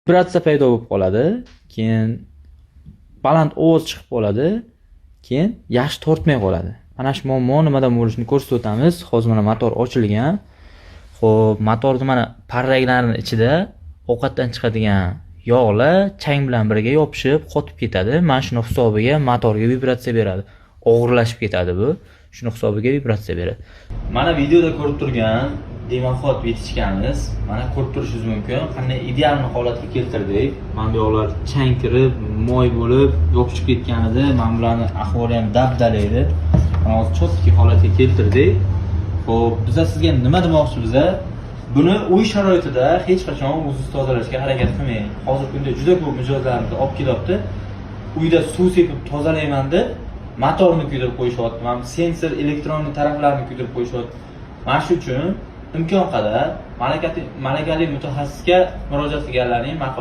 vibratsiya paydo bo'lib qoladi, keyin baland ovoz chiqib qoladi, keyin yaxshi tortmay qoladi. Mana shu muammo nimadan bo'lishini ko'rsatib o'tamiz. Hozir mana motor ochilgan. Xo'p, motorning mana parraklarining ichida ovqatdan chiqadigan yog'lar chang bilan birga yopishib, qotib ketadi. Mana shuni hisobiga motorga vibratsiya beradi. Og'irlashib ketadi bu. Shuni hisobiga vibratsiya beradi. Mana videoda ko'rib turgan dimoxod vetichkamiz, mana ko'rib turishingiz mumkin. Qanday ideal holatga keltirdik. Mana bu yoqlar chang kirib, moy bo'lib, yopishib ketgan edi. Mana bularni ahvoli ham dabdala edi. Mana hozir chotki holatga keltirdik. Xo'p, biz sizga nima demoqchimiz? Buni uy sharoitida hech qachon o'zingiz tozalashga harakat qilmang. Hozirgi kunda juda ko'p mijozlarimiz olib kelyapti. Uyda suv sepib tozalayman deb motorni kuydirib qo'yishyapti. Mana sensor elektronik taraflarini kuydirib qo'yishyapti. Mana shu uchun imkon qadar malakali mutaxassisga murojaat qilganlarning